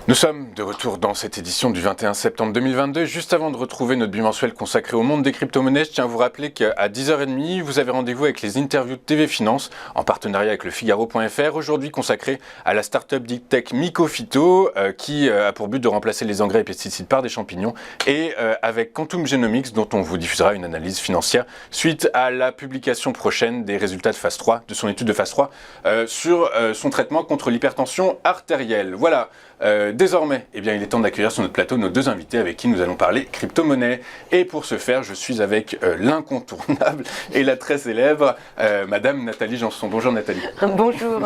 Nous sommes de retour dans cette édition du 21 septembre 2022. Juste avant de retrouver notre bimensuel consacré au monde des crypto-monnaies, je tiens à vous rappeler qu'à 10h30, vous avez rendez-vous avec les interviews de TV Finance en partenariat avec le Figaro.fr, aujourd'hui consacré à la start-up deep tech Mycophyto qui a pour but de remplacer les engrais et pesticides par des champignons, et avec Quantum Genomics dont on vous diffusera une analyse financière suite à la publication prochaine des résultats de phase 3, de son étude de phase 3 sur son traitement contre l'hypertension artérielle. Voilà. Désormais, il est temps d'accueillir sur notre plateau nos deux invités avec qui nous allons parler crypto-monnaie. Et pour ce faire, je suis avec l'incontournable et la très célèbre Madame Nathalie Janson. Bonjour Nathalie. Bonjour.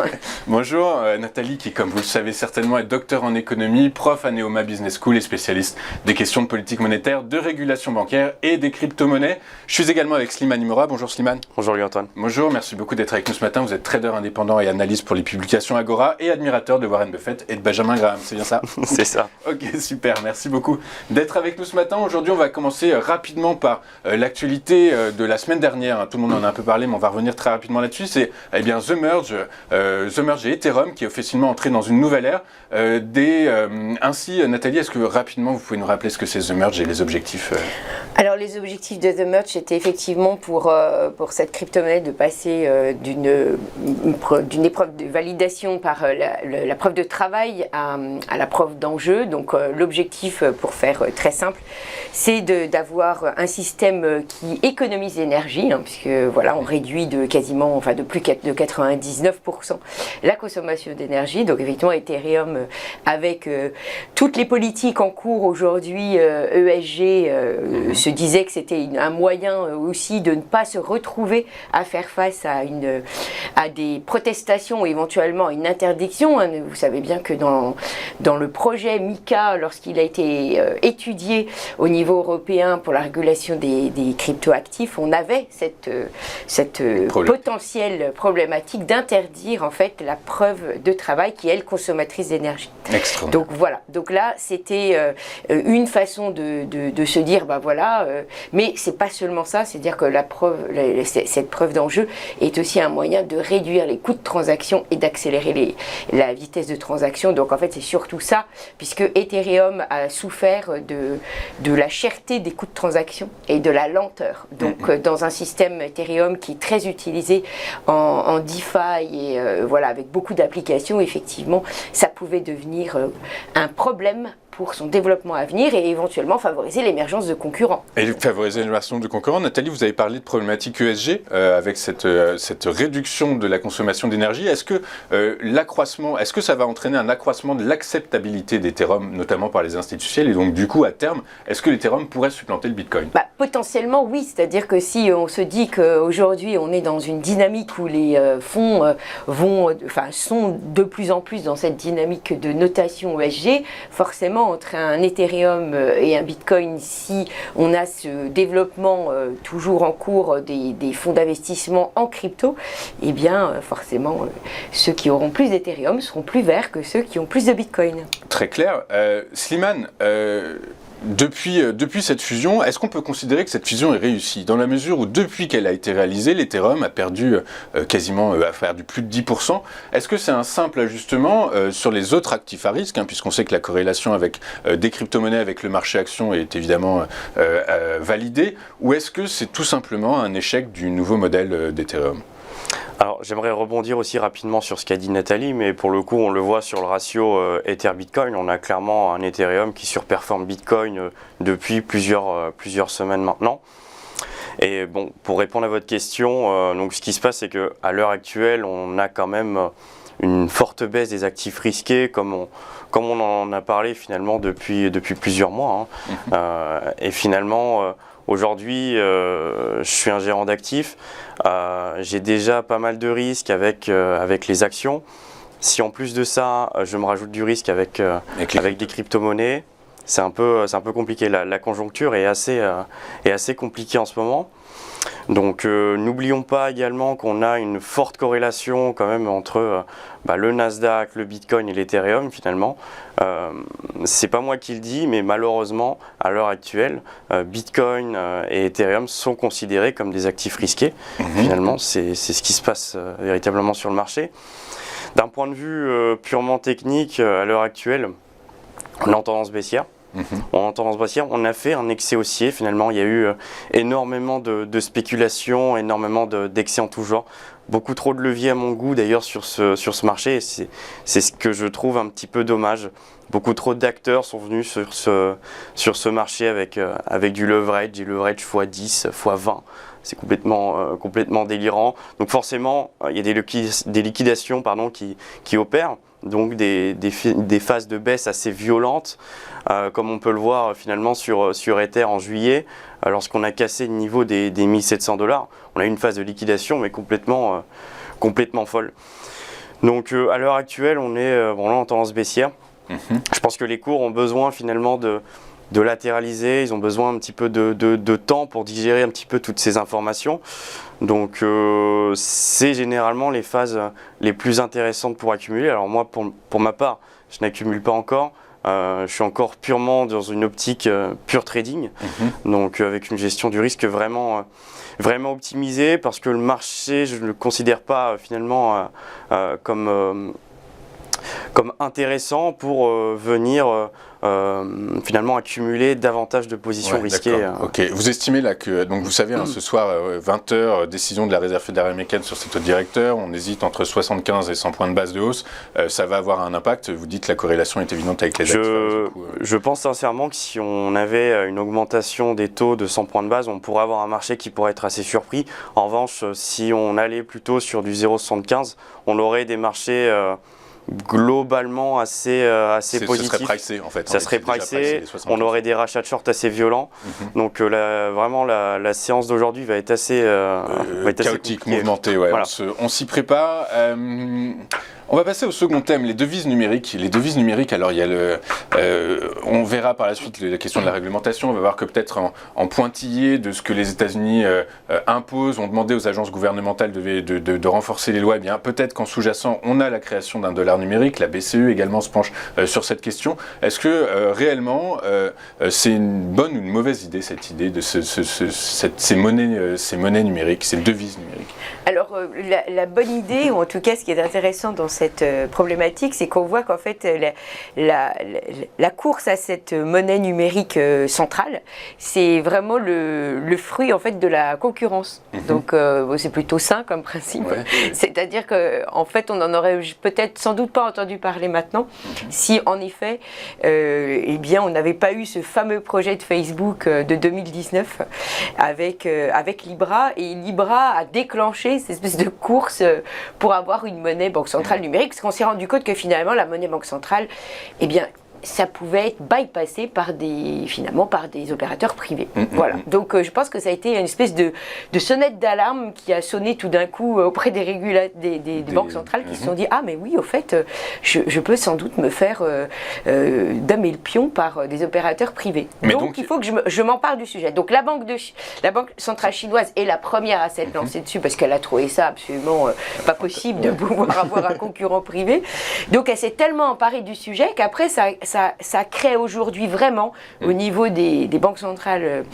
Bonjour Nathalie qui, comme vous le savez certainement, est docteur en économie, prof à Neoma Business School et spécialiste des questions de politique monétaire, de régulation bancaire et des crypto-monnaies. Je suis également avec Slimane Imora. Bonjour Slimane. Bonjour Louis-Antoine. Bonjour, merci beaucoup d'être avec nous ce matin. Vous êtes trader indépendant et analyste pour les publications Agora et admirateur de Warren Buffett et de Benjamin Graham. C'est bien ça? C'est ça. Ok, super, merci beaucoup d'être avec nous ce matin. Aujourd'hui, on va commencer rapidement par l'actualité de la semaine dernière. Tout le monde en a un peu parlé, mais on va revenir très rapidement là-dessus. C'est The Merge et Ethereum qui est officiellement entré dans une nouvelle ère. Ainsi, Nathalie, est-ce que rapidement vous pouvez nous rappeler ce que c'est The Merge et les objectifs Alors, les objectifs de The Merge étaient effectivement pour cette crypto-monnaie de passer d'une épreuve de validation par la preuve de travail à la preuve d'enjeu. Donc l'objectif, pour faire très simple, c'est d'avoir un système qui économise l'énergie, puisque voilà, on réduit de plus de 99% la consommation d'énergie. Donc effectivement, Ethereum, avec toutes les politiques en cours aujourd'hui, ESG, se disait que c'était un moyen aussi de ne pas se retrouver à faire face à des protestations ou éventuellement à une interdiction. Vous savez bien que dans le projet MiCA, lorsqu'il a été étudié au niveau européen pour la régulation des cryptoactifs, on avait cette potentielle problématique d'interdire en fait la preuve de travail qui est, elle, consommatrice d'énergie. Donc voilà, donc là c'était une façon de se dire mais c'est pas seulement ça, c'est-à-dire que cette preuve d'enjeu est aussi un moyen de réduire les coûts de transaction et d'accélérer la vitesse de transaction. Donc en fait c'est surtout ça, puisque Ethereum a souffert de la cherté des coûts de transaction et de la lenteur. Donc dans un système Ethereum qui est très utilisé en DeFi et avec beaucoup d'applications, effectivement ça pouvait devenir un problème pour son développement à venir et éventuellement favoriser l'émergence de concurrents. Et favoriser l'émergence de concurrents. Nathalie, vous avez parlé de problématiques ESG avec cette réduction de la consommation d'énergie. Est-ce que ça va entraîner un accroissement de l'acceptabilité d'Ethereum, notamment par les institutionnels, et donc du coup à terme, est-ce que l'Ethereum pourrait supplanter le Bitcoin? Potentiellement oui, c'est-à-dire que si on se dit qu'aujourd'hui on est dans une dynamique où les fonds sont de plus en plus dans cette dynamique de notation ESG, forcément entre un Ethereum et un Bitcoin, si on a ce développement toujours en cours des fonds d'investissement en crypto, forcément ceux qui auront plus d'Ethereum seront plus verts que ceux qui ont plus de Bitcoin. Très clair. Slimane, depuis cette fusion, est-ce qu'on peut considérer que cette fusion est réussie, dans la mesure où depuis qu'elle a été réalisée, l'Ethereum a perdu plus de 10%. Est-ce que c'est un simple ajustement sur les autres actifs à risque, puisqu'on sait que la corrélation avec des crypto-monnaies avec le marché action est évidemment validée, ou est-ce que c'est tout simplement un échec du nouveau modèle d'Ethereum? Alors j'aimerais rebondir aussi rapidement sur ce qu'a dit Nathalie, mais pour le coup on le voit sur le ratio Ether-Bitcoin, on a clairement un Ethereum qui surperforme Bitcoin depuis plusieurs semaines maintenant. Et bon, pour répondre à votre question, donc ce qui se passe c'est qu'à l'heure actuelle on a quand même une forte baisse des actifs risqués comme on en a parlé finalement depuis plusieurs mois. Et finalement aujourd'hui, je suis un gérant d'actifs, j'ai déjà pas mal de risques avec les actions. Si en plus de ça, je me rajoute du risque avec des crypto-monnaies, c'est un peu compliqué. La conjoncture est assez compliquée en ce moment. Donc n'oublions pas également qu'on a une forte corrélation quand même entre le Nasdaq, le Bitcoin et l'Ethereum finalement. C'est pas moi qui le dis, mais malheureusement à l'heure actuelle, Bitcoin et Ethereum sont considérés comme des actifs risqués. Finalement, c'est ce qui se passe véritablement sur le marché. D'un point de vue purement technique, à l'heure actuelle, On est en tendance baissière. On a fait un excès haussier. Finalement, il y a eu énormément de spéculation, énormément d'excès en tout genre. Beaucoup trop de levier à mon goût d'ailleurs sur ce marché. C'est ce que je trouve un petit peu dommage. Beaucoup trop d'acteurs sont venus sur ce marché avec du leverage, du leverage x10, x20. C'est complètement délirant. Donc forcément, il y a des liquidations qui opèrent. Donc des phases de baisse assez violentes, comme on peut le voir finalement sur Ether en juillet, lorsqu'on a cassé le niveau des 1700 $. On a eu une phase de liquidation, mais complètement folle. Donc à l'heure actuelle, on est là en tendance baissière. Je pense que les cours ont besoin finalement de latéraliser, ils ont besoin un petit peu de temps pour digérer un petit peu toutes ces informations. Donc c'est généralement les phases les plus intéressantes pour accumuler. Alors moi, pour ma part, je n'accumule pas encore. Je suis encore purement dans une optique pure trading, donc avec une gestion du risque vraiment optimisée, parce que le marché, je ne le considère pas finalement comme intéressant pour venir finalement accumuler davantage de positions risquées. Ok. Vous estimez là que, donc vous savez, ce soir, 20h, décision de la Réserve fédérale américaine sur ses taux directeurs, on hésite entre 75 et 100 points de base de hausse, ça va avoir un impact. Vous dites que la corrélation est évidente avec les actifs. Je pense sincèrement que si on avait une augmentation des taux de 100 points de base, on pourrait avoir un marché qui pourrait être assez surpris. En revanche, si on allait plutôt sur du 0,75, on aurait des marchés globalement assez positif. Ça serait pricé en fait. Ça serait pricé, on aurait des rachats de short assez violents. Donc vraiment la séance d'aujourd'hui va être assez chaotique, mouvementée. Ouais. Voilà. On s'y prépare. On va passer au second thème, les devises numériques. Les devises numériques, alors il y a on verra par la suite la question de la réglementation. On va voir que peut-être en pointillé de ce que les États-Unis imposent, ont demandé aux agences gouvernementales de renforcer les lois. Eh bien, peut-être qu'en sous-jacent, on a la création d'un dollar numérique. La BCE également se penche sur cette question. Est-ce que réellement c'est une bonne ou une mauvaise idée, cette idée de ces monnaies numériques, ces devises numériques? Alors la bonne idée, ou en tout cas ce qui est intéressant dans cette problématique, c'est qu'on voit qu'en fait la course à cette monnaie numérique centrale, c'est vraiment le fruit en fait de la concurrence. Donc c'est plutôt sain comme principe. Ouais. C'est-à-dire qu'en fait on en aurait peut-être sans doute pas entendu parler maintenant si en effet eh bien on n'avait pas eu ce fameux projet de Facebook de 2019 avec Libra, et Libra a déclenché cette espèce de course pour avoir une monnaie banque centrale numérique, parce qu'on s'est rendu compte que finalement la monnaie banque centrale, eh bien ça pouvait être bypassé par des opérateurs privés. Voilà. Donc je pense que ça a été une espèce de sonnette d'alarme qui a sonné tout d'un coup auprès des banques centrales qui se sont dit « Ah mais oui, au fait, je peux sans doute me faire damer le pion par des opérateurs privés. » Donc il faut que je m'empare du sujet. Donc la banque centrale chinoise est la première à s'être lancée dessus, parce qu'elle a trouvé ça absolument pas possible de pouvoir avoir un concurrent privé. Donc elle s'est tellement emparée du sujet qu'après ça crée aujourd'hui vraiment au niveau des banques centrales,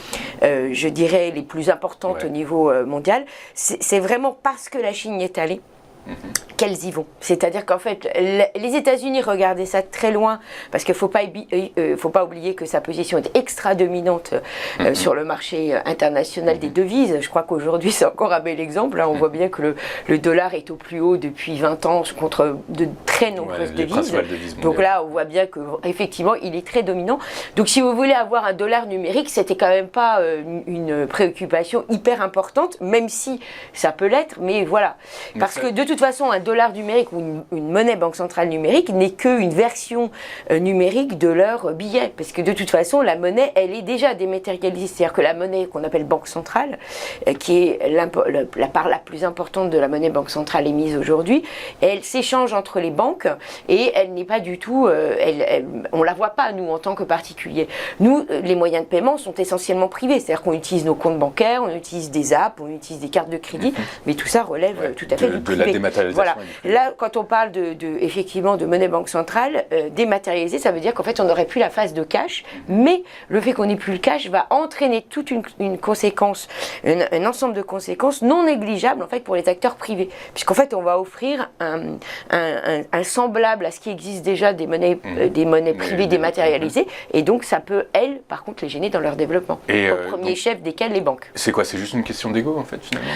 je dirais les plus importantes au niveau mondial, c'est vraiment parce que la Chine y est allée qu'elles y vont. C'est-à-dire qu'en fait, les États-Unis regardaient ça très loin, parce qu'il ne faut pas oublier que sa position est extra dominante sur le marché international des devises. Je crois qu'aujourd'hui, c'est encore un bel exemple. Hein. On voit bien que le dollar est au plus haut depuis 20 ans contre de très nombreuses devises. Donc là, on voit bien qu'effectivement, il est très dominant. Donc si vous voulez avoir un dollar numérique, c'était quand même pas une préoccupation hyper importante, même si ça peut l'être, mais voilà. Parce que de toute façon, un dollar numérique ou une monnaie banque centrale numérique n'est qu'une version numérique de leur billet. Parce que de toute façon, la monnaie, elle est déjà dématérialisée. C'est-à-dire que la monnaie qu'on appelle banque centrale, qui est la part la plus importante de la monnaie banque centrale émise aujourd'hui, elle s'échange entre les banques et elle n'est pas du tout... on ne la voit pas, nous, en tant que particuliers. Nous, les moyens de paiement sont essentiellement privés. C'est-à-dire qu'on utilise nos comptes bancaires, on utilise des apps, on utilise des cartes de crédit, mais tout ça relève tout à fait du privé. Dématérialisation. Voilà. Là, quand on parle effectivement de monnaie banque centrale, dématérialisée, ça veut dire qu'en fait, on n'aurait plus la phase de cash, mais le fait qu'on n'ait plus le cash va entraîner toute une conséquence, un ensemble de conséquences non négligeables en fait pour les acteurs privés, puisqu'en fait, on va offrir un semblable à ce qui existe déjà des monnaies privées dématérialisées, et donc ça peut, elles, par contre, les gêner dans leur développement. Au premier chef desquels les banques. C'est quoi? C'est juste une question d'ego en fait finalement?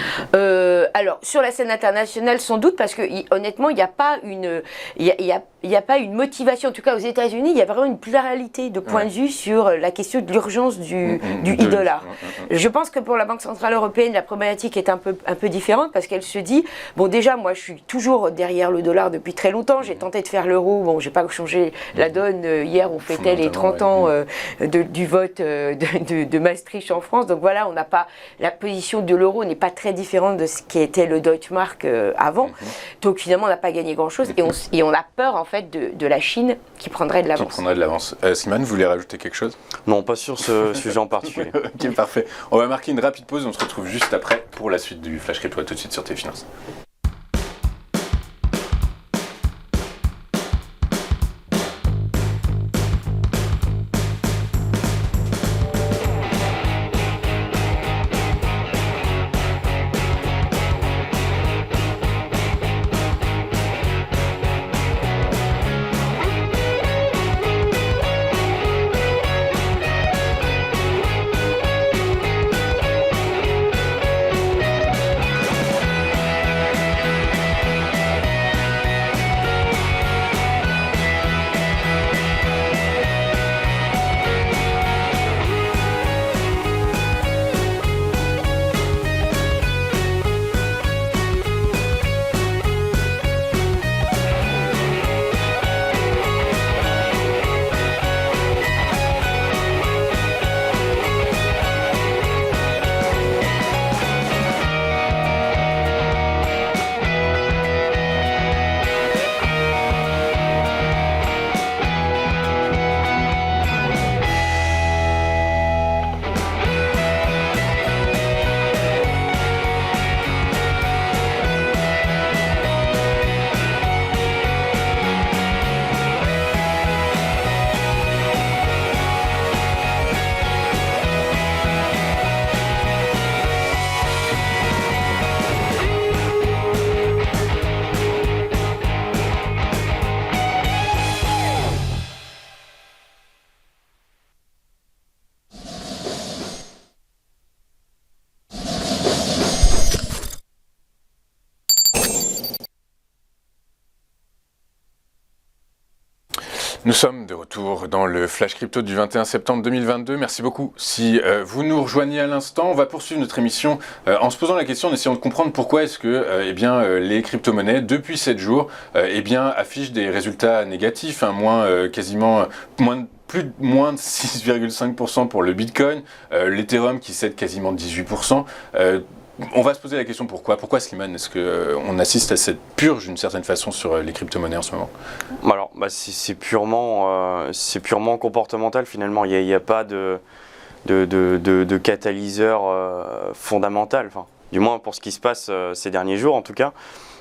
Alors sur la scène internationale sans doute, parce que honnêtement il n'y a pas une motivation, en tout cas aux États-Unis il y a vraiment une pluralité de points de vue sur la question de l'urgence du e-dollar. Je pense que pour la Banque Centrale Européenne la problématique est un peu différente, parce qu'elle se dit, bon déjà moi je suis toujours derrière le dollar depuis très longtemps, j'ai tenté de faire l'euro, bon j'ai pas changé la donne, hier on fêtait les 30 ans du vote de Maastricht en France, donc voilà, on n'a pas, la position de l'euro n'est pas très différente de ce qui était le Deutschmark avant, donc finalement on n'a pas gagné grand chose, et on a peur en fait de la Chine qui prendrait de l'avance. Simone, vous voulez rajouter quelque chose? Non, pas sur ce sujet en particulier. Ok, parfait. On va marquer une rapide pause, on se retrouve juste après pour la suite du Flash Crypto. À tout de suite sur TV Finance. Nous sommes de retour dans le Flash Crypto du 21 septembre 2022. Merci beaucoup. Si vous nous rejoignez à l'instant, on va poursuivre notre émission en se posant la question, en essayant de comprendre pourquoi est-ce que les crypto-monnaies, depuis 7 jours, affichent des résultats négatifs, moins de 6,5% pour le Bitcoin, l'Ethereum qui cède quasiment 18%. On va se poser la question pourquoi. Pourquoi, Slimane, est-ce qu'on assiste à cette purge d'une certaine façon sur les crypto-monnaies en ce moment? Alors, c'est purement comportemental finalement. Il n'y a pas de catalyseur fondamental, enfin, du moins pour ce qui se passe ces derniers jours en tout cas.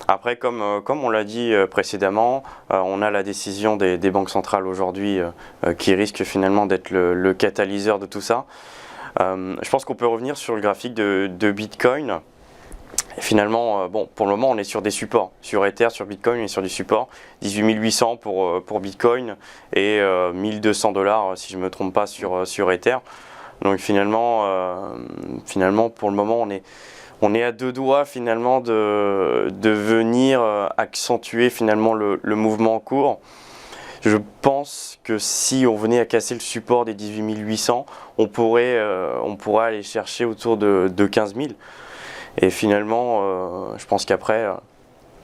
Après, comme on l'a dit précédemment, on a la décision des banques centrales aujourd'hui qui risque finalement d'être le catalyseur de tout ça. Je pense qu'on peut revenir sur le graphique de Bitcoin. Et finalement, pour le moment, on est sur des supports. Sur Ether, sur Bitcoin, on est sur du support. 18 800 pour Bitcoin et 1200 $, si je ne me trompe pas, sur Ether. Donc finalement, pour le moment, on est à deux doigts finalement de venir accentuer finalement le mouvement en cours. Je pense que si on venait à casser le support des 18 800, on pourrait aller chercher autour de 15 000. Et finalement, je pense qu'après,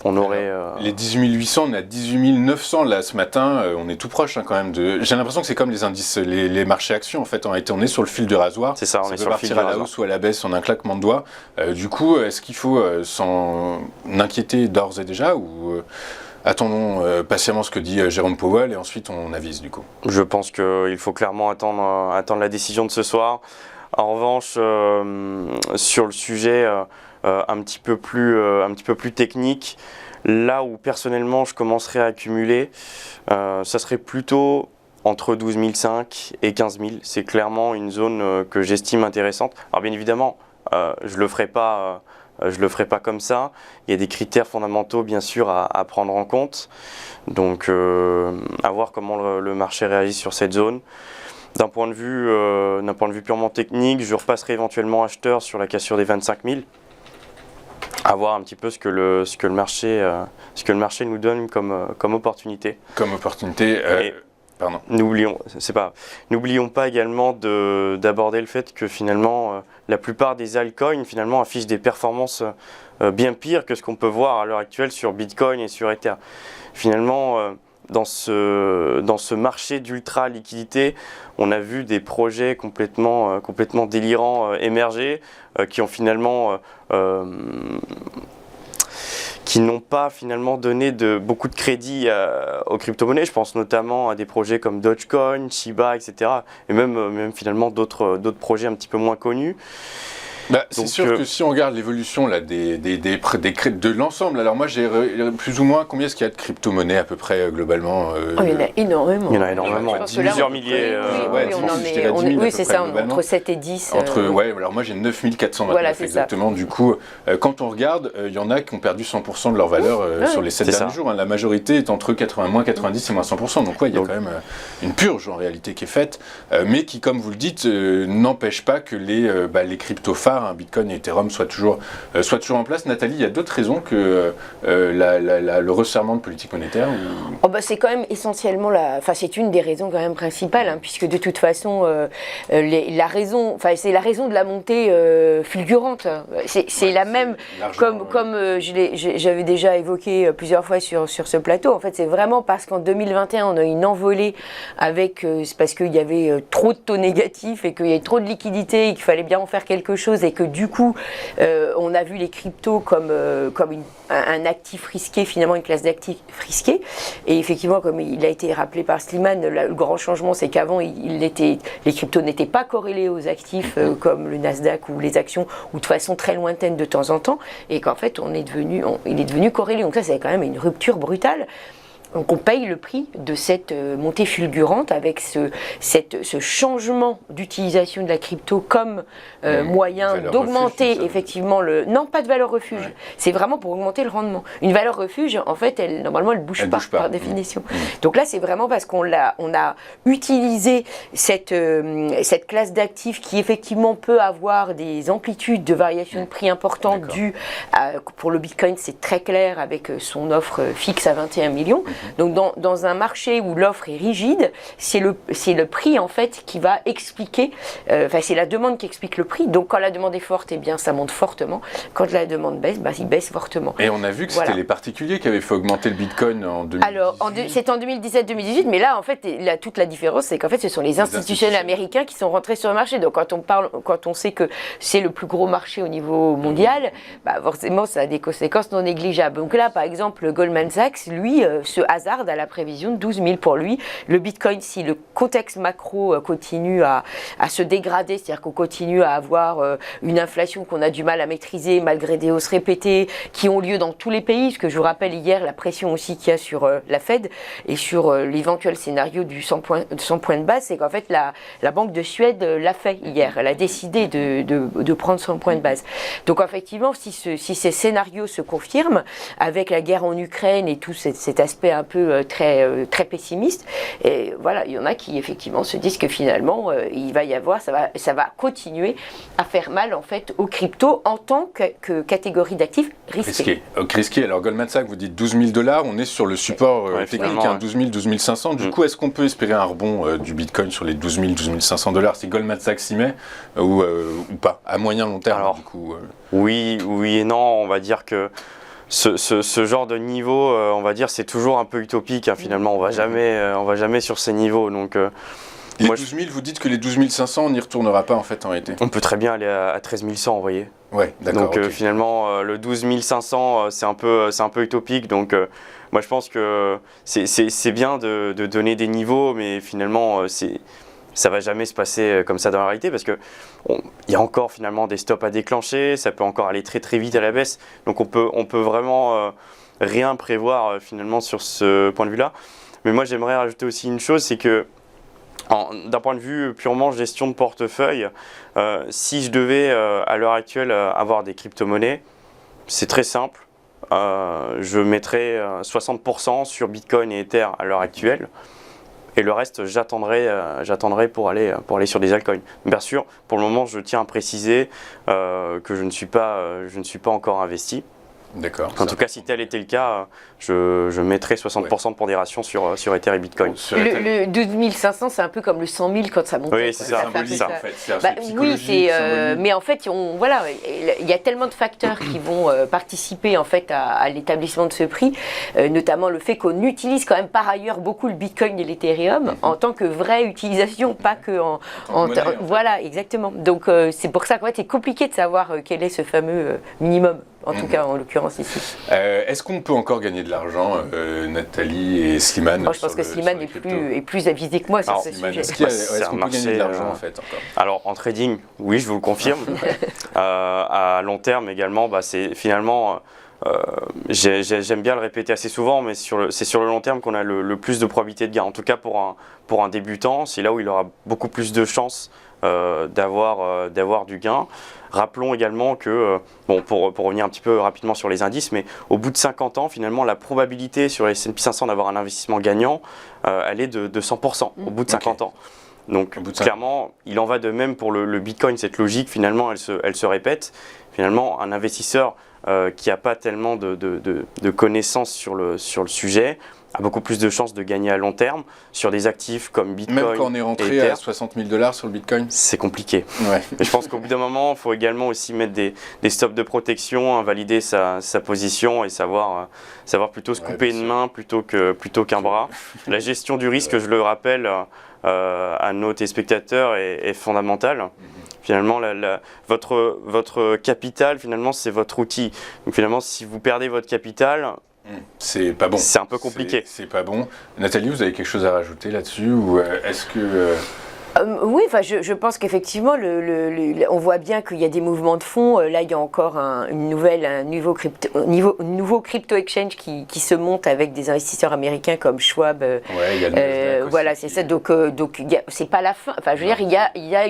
on aurait... Les 18 800, on est à 18 900 là ce matin, on est tout proche quand même de... J'ai l'impression que c'est comme les indices, les marchés actions en fait, on est sur le fil de rasoir. C'est ça, on est sur le fil de rasoir. Ça peut partir à la rasoir. hausse ou à la baisse en un claquement de doigts. Du coup, est-ce qu'il faut s'en inquiéter d'ores et déjà ou... Attendons patiemment ce que dit Jérôme Powell et ensuite on avise du coup. Je pense qu'il faut clairement attendre la décision de ce soir. En revanche, sur le sujet un petit peu plus technique, Là où personnellement je commencerai à accumuler, ça serait plutôt entre 12 500 et 15 000. C'est clairement une zone que j'estime intéressante. Alors bien évidemment, je le ferai pas comme ça. Il y a des critères fondamentaux bien sûr à prendre en compte. Donc à voir comment le marché réagit sur cette zone. D'un point de vue purement technique, je repasserai éventuellement acheteur sur la cassure des 25 000. À voir un petit peu ce que le marché nous donne comme opportunité. Comme opportunité. Pardon. N'oublions pas également d'aborder le fait que finalement la plupart des altcoins finalement affichent des performances bien pires que ce qu'on peut voir à l'heure actuelle sur Bitcoin et sur Ether. Finalement, dans ce marché d'ultra liquidité, on a vu des projets complètement délirants émerger qui ont finalement qui n'ont pas finalement donné beaucoup de crédit aux crypto-monnaies. Je pense notamment à des projets comme Dogecoin, Shiba, etc. Et même finalement d'autres projets un petit peu moins connus. C'est sûr que si on regarde l'évolution là, de l'ensemble, alors moi j'ai plus ou moins combien est-ce qu'il y a de crypto-monnaies à peu près globalement il y en a énormément. Il y en a énormément, plusieurs milliers. Oui, c'est ça, entre 7 et 10. Alors moi j'ai 9429 exactement. Ça. Du coup, quand on regarde, il y en a qui ont perdu 100% de leur valeur sur les 7 derniers jours. Hein. La majorité est entre moins 90 et moins 100%. Donc il y a quand même une purge en réalité qui est faite, mais qui, comme vous le dites, n'empêche pas que les cryptos phares, Bitcoin et Ethereum soient toujours en place. Nathalie, il y a d'autres raisons que le resserrement de politique monétaire c'est quand même essentiellement c'est une des raisons quand même principales, puisque de toute façon c'est la raison de la montée fulgurante. C'est la même comme j'avais déjà évoqué plusieurs fois sur ce plateau. En fait, c'est vraiment parce qu'en 2021 on a eu une envolée c'est parce qu'il y avait trop de taux négatifs et qu'il y avait trop de liquidités et qu'il fallait bien en faire quelque chose, et que du coup on a vu les cryptos comme un actif risqué, finalement une classe d'actifs risqués. Et effectivement, comme il a été rappelé par Slimane, le grand changement c'est qu'avant les cryptos n'étaient pas corrélés aux actifs comme le Nasdaq ou les actions, ou de façon très lointaine de temps en temps, et qu'en fait il est devenu corrélé. Donc ça, c'est quand même une rupture brutale. Donc on paye le prix de cette montée fulgurante avec ce changement d'utilisation de la crypto comme moyen d'augmenter effectivement non, pas de valeur refuge, c'est vraiment pour augmenter le rendement. Une valeur refuge, en fait, normalement elle bouge pas par définition. Donc là, c'est vraiment parce qu'on a utilisé cette classe d'actifs qui effectivement peut avoir des amplitudes de variation de prix importantes dues pour le Bitcoin, c'est très clair avec son offre fixe à 21 millions. Donc dans un marché où l'offre est rigide, c'est le prix en fait qui va expliquer, c'est la demande qui explique le prix. Donc quand la demande est forte, ça monte fortement. Quand la demande baisse, il baisse fortement. Et on a vu que c'était les particuliers qui avaient fait augmenter le Bitcoin en 2018. Alors c'est en 2017-2018, mais là en fait toute la différence, c'est qu'en fait ce sont les institutionnels américains qui sont rentrés sur le marché. Donc quand on sait que c'est le plus gros marché au niveau mondial, forcément ça a des conséquences non négligeables. Donc là par exemple Goldman Sachs, lui, se hasarde à la prévision de 12 000 pour lui. Le Bitcoin, si le contexte macro continue à se dégrader, c'est-à-dire qu'on continue à avoir une inflation qu'on a du mal à maîtriser malgré des hausses répétées qui ont lieu dans tous les pays, parce que je vous rappelle hier la pression aussi qu'il y a sur la Fed et sur l'éventuel scénario du 100 points de base, c'est qu'en fait la Banque de Suède l'a fait hier. Elle a décidé de prendre 100 points de base. Donc effectivement, si ces scénarios se confirment, avec la guerre en Ukraine et tout cet aspect un peu très pessimiste, et voilà, il y en a qui effectivement se disent que finalement il va y avoir, ça va continuer à faire mal en fait aux cryptos en tant que catégorie d'actifs risqués. Risqué. Alors Goldman Sachs, vous dites 12 000 $, on est sur le support technique, 12 000, 12 500. Du coup, est-ce qu'on peut espérer un rebond du Bitcoin sur les 12 000, 12 500 $ si Goldman Sachs s'y met ou pas, à moyen long terme? Alors, du coup, oui et non, on va dire que ce genre de niveau, on va dire, c'est toujours un peu utopique. Finalement, on va jamais sur ces niveaux. Donc, les 12 000, vous dites que les 12 500, on n'y retournera pas en fait en été. On peut très bien aller à 13 100, vous voyez. Ouais, d'accord. Donc finalement, le 12 500, c'est un peu utopique. Donc moi, je pense que c'est bien de donner des niveaux, mais finalement, ça va jamais se passer comme ça dans la réalité, parce que il y a encore finalement des stops à déclencher, ça peut encore aller très très vite à la baisse. Donc on peut vraiment rien prévoir finalement sur ce point de vue-là. Mais moi j'aimerais rajouter aussi une chose, c'est que d'un point de vue purement gestion de portefeuille, si je devais à l'heure actuelle avoir des crypto-monnaies, c'est très simple. Je mettrais 60% sur Bitcoin et Ether à l'heure actuelle. Et le reste, j'attendrai pour aller sur des altcoins. Bien sûr, pour le moment, je tiens à préciser que je ne suis pas encore investi. D'accord. En tout cas, si tel était le cas, je mettrais 60% de pondération sur Ether et Bitcoin. Le 12 500, c'est un peu comme le 100 000 quand ça monte. Oui, c'est ça. Symbolique, en fait. C'est Oui, mais en fait, voilà, il y a tellement de facteurs qui vont participer en fait à l'établissement de ce prix, notamment le fait qu'on utilise quand même par ailleurs beaucoup le Bitcoin et l'Ethereum en tant que vraie utilisation, pas que voilà, exactement. Donc c'est pour ça qu'en fait, c'est compliqué de savoir quel est ce fameux minimum. En tout cas, en l'occurrence ici. Est-ce qu'on peut encore gagner de l'argent, Nathalie et Slimane? Je pense que Slimane est plus avisé que moi sur ce sujet. Est-ce qu'on peut gagner de l'argent en fait encore? Alors en trading, oui, je vous le confirme. À long terme également, c'est finalement, j'aime bien le répéter assez souvent, mais c'est sur le long terme qu'on a le plus de probabilité de gain. En tout cas pour un débutant, c'est là où il aura beaucoup plus de chances d'avoir du gain. Rappelons également que, pour revenir un petit peu rapidement sur les indices, mais au bout de 50 ans, finalement, la probabilité sur les S&P 500 d'avoir un investissement gagnant, elle est de 100% au bout de 50 ans. Donc clairement, il en va de même pour le Bitcoin, cette logique, finalement, elle se répète. Finalement, un investisseur qui n'a pas tellement de connaissances sur le sujet, a beaucoup plus de chances de gagner à long terme sur des actifs comme Bitcoin. Même quand on est rentré à 60 000 $ sur le Bitcoin? C'est compliqué. Ouais. Mais je pense qu'au bout d'un moment, il faut également aussi mettre des stops de protection, valider sa position et savoir plutôt se couper une main plutôt qu'un bras. La gestion du risque, je le rappelle à nos téléspectateurs, est fondamentale. Finalement, votre capital, finalement, c'est votre outil. Donc finalement, si vous perdez votre capital, c'est pas bon. C'est un peu compliqué. C'est pas bon. Nathalie, vous avez quelque chose à rajouter là-dessus ou est-ce que oui, je pense qu'effectivement, on voit bien qu'il y a des mouvements de fonds. Là, il y a encore un nouveau crypto exchange qui se monte avec des investisseurs américains comme Schwab. Il y a le voilà, c'est ça. Donc c'est pas la fin. Enfin, je veux dire, il y a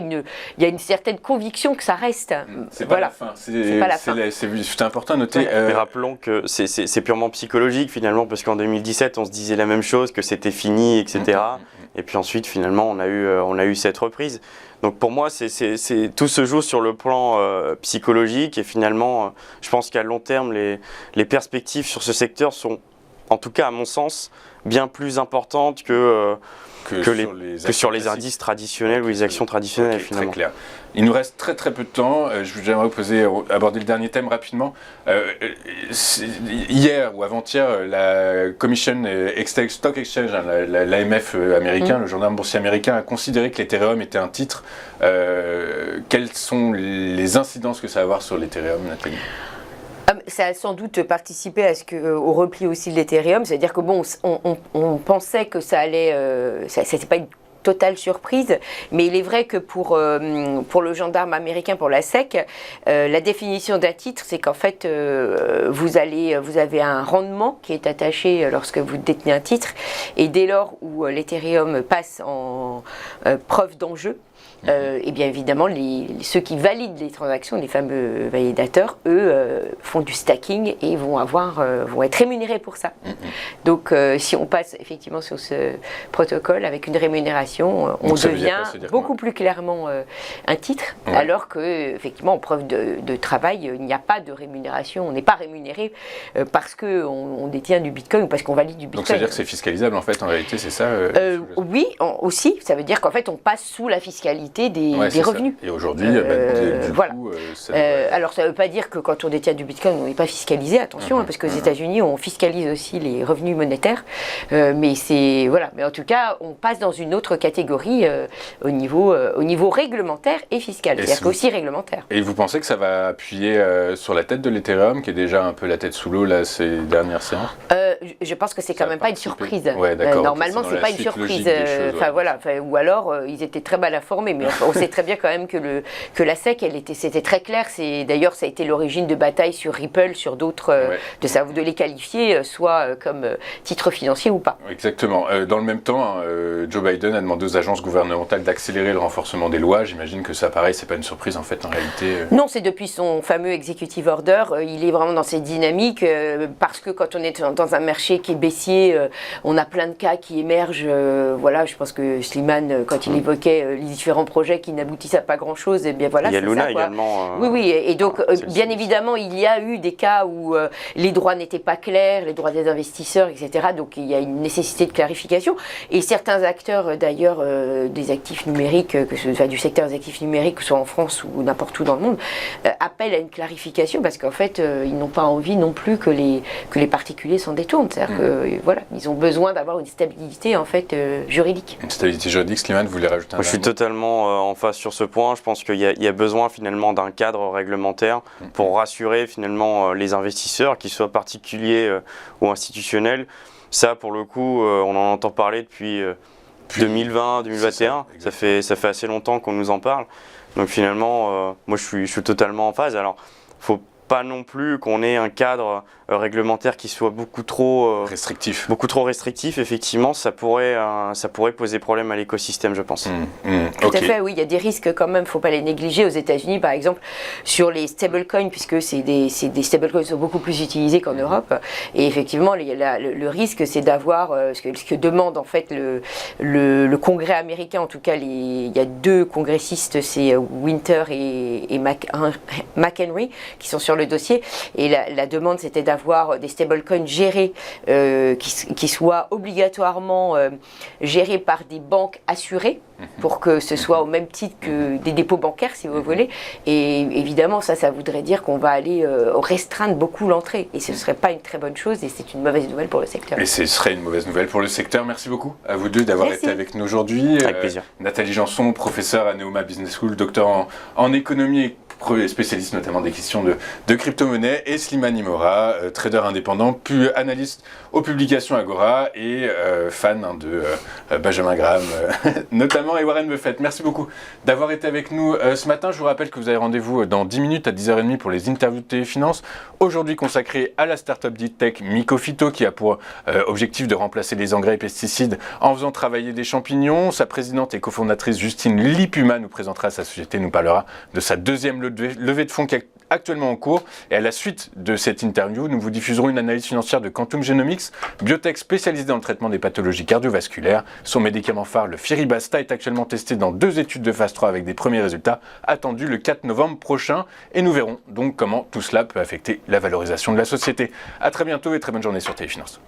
une certaine conviction que ça reste. C'est pas la fin. C'est important à noter. Mais rappelons que c'est purement psychologique finalement, parce qu'en 2017, on se disait la même chose, que c'était fini, etc. Et puis ensuite, finalement, on a eu cette reprise. Donc pour moi, tout se joue sur le plan psychologique. Et finalement, je pense qu'à long terme, les perspectives sur ce secteur sont, en tout cas à mon sens, bien plus importantes que sur les indices traditionnels ou les actions traditionnelles, finalement. Très clair. Il nous reste très peu de temps. J'aimerais aborder le dernier thème rapidement. Hier ou avant-hier, la Commission Stock Exchange, l'AMF américain, le gendarme boursier américain, a considéré que l'Ethereum était un titre. Quelles sont les incidences que ça va avoir sur l'Ethereum, Nathalie? Ça a sans doute participé au repli aussi de l'Ethereum, c'est-à-dire que on pensait que ça allait, c'était pas une totale surprise, mais il est vrai que pour le gendarme américain, pour la SEC, la définition d'un titre, c'est qu'en fait vous avez un rendement qui est attaché lorsque vous détenez un titre, et dès lors où l'Ethereum passe en preuve d'enjeu, et bien évidemment, ceux qui valident les transactions, les fameux validateurs, eux, font du stacking et vont être rémunérés pour ça. Donc, si on passe effectivement sur ce protocole avec une rémunération, on devient beaucoup plus clairement un titre, alors que effectivement, en preuve de travail, il n'y a pas de rémunération. On n'est pas rémunéré parce qu'on détient du Bitcoin ou parce qu'on valide du Bitcoin. Donc, ça veut dire que c'est fiscalisable en fait, en réalité, c'est ça Oui, aussi. Ça veut dire qu'en fait, on passe sous la fiscalité des revenus. Ça. Et aujourd'hui, voilà. Alors ça ne veut pas dire que quand on détient du Bitcoin, on n'est pas fiscalisé, attention, parce qu'aux États-Unis, on fiscalise aussi les revenus monétaires. Mais en tout cas, on passe dans une autre catégorie au niveau réglementaire et fiscal, c'est-à-dire qu'aussi réglementaire. Et vous pensez que ça va appuyer sur la tête de l'Ethereum, qui est déjà un peu la tête sous l'eau là ces dernières séances? Je pense que c'est quand même pas une surprise. Ouais, Normalement, c'est pas une surprise. Ou alors, ils étaient très mal informés. mais on sait très bien quand même que la SEC, c'était très clair. D'ailleurs, ça a été l'origine de batailles sur Ripple, sur d'autres, de les qualifier, soit comme titre financier ou pas. Exactement. Dans le même temps, Joe Biden a demandé aux agences gouvernementales d'accélérer le renforcement des lois. J'imagine que ça, pareil, c'est pas une surprise en fait, en réalité. Non, c'est depuis son fameux executive order. Il est vraiment dans cette dynamique parce que quand on est dans un marché qui est baissier, on a plein de cas qui émergent. Voilà, je pense que Slimane, quand il évoquait les différents projets qui n'aboutissent à pas grand-chose, et bien voilà. Il y a Luna ça, également. Oui, et donc bien évidemment, il y a eu des cas où les droits n'étaient pas clairs, les droits des investisseurs, etc. Donc il y a une nécessité de clarification. Et certains acteurs, d'ailleurs, des actifs numériques, du secteur des actifs numériques, que ce soit en France ou n'importe où dans le monde, appellent à une clarification parce qu'en fait, ils n'ont pas envie non plus que les particuliers s'en détournent. C'est-à-dire que voilà, ils ont besoin d'avoir une stabilité en fait juridique. Une stabilité juridique, Slimane, vous voulez rajouter un mot ? Je suis totalement en phase sur ce point. Je pense qu'il y a besoin finalement d'un cadre réglementaire pour rassurer finalement les investisseurs, qu'ils soient particuliers ou institutionnels. Ça, pour le coup, on en entend parler depuis 2020, 2021. Ça fait assez longtemps qu'on nous en parle. Donc finalement, moi je suis totalement en phase. Alors, faut pas non plus qu'on ait un cadre réglementaire qui soit beaucoup trop restrictif. Beaucoup trop restrictif, effectivement, ça pourrait poser problème à l'écosystème, je pense. Tout à fait, oui, il y a des risques quand même, il ne faut pas les négliger. Aux États-Unis, par exemple, sur les stablecoins, puisque c'est des stablecoins qui sont beaucoup plus utilisés qu'en Europe, et effectivement, le risque, c'est d'avoir, ce que demande en fait le Congrès américain, en tout cas, il y a deux congressistes, c'est Winter et McHenry, qui sont sur le dossier, et la demande, c'était d'avoir des stablecoins gérés, qui soient obligatoirement gérés par des banques assurées, pour que ce soit au même titre que des dépôts bancaires, si vous voulez. Et évidemment, ça voudrait dire qu'on va aller restreindre beaucoup l'entrée. Et ce ne serait pas une très bonne chose, et c'est une mauvaise nouvelle pour le secteur. Et ce serait une mauvaise nouvelle pour le secteur. Merci beaucoup à vous deux d'avoir été avec nous aujourd'hui. Avec plaisir. Nathalie Janson, professeure à Neoma Business School, docteur en économie et spécialiste notamment des questions de crypto-monnaie, et Slimane Imora, trader indépendant, puis analyste aux publications Agora et fan de Benjamin Graham notamment, et Warren Buffett. Merci beaucoup d'avoir été avec nous ce matin. Je vous rappelle que vous avez rendez-vous dans 10 minutes à 10h30 pour les interviews de TV Finance, aujourd'hui consacrées à la startup deep tech Mycophyto, qui a pour objectif de remplacer les engrais et pesticides en faisant travailler des champignons. Sa présidente et cofondatrice Justine Lipuma nous présentera sa société, nous parlera de sa deuxième levée de fonds qui est actuellement en cours. Et à la suite de cette interview, nous vous diffuserons une analyse financière de Quantum Genomics, biotech spécialisée dans le traitement des pathologies cardiovasculaires. Son médicament phare, le Firibasta, est actuellement testé dans 2 études de phase 3 avec des premiers résultats attendus le 4 novembre prochain. Et nous verrons donc comment tout cela peut affecter la valorisation de la société. A très bientôt et très bonne journée sur TV Finance.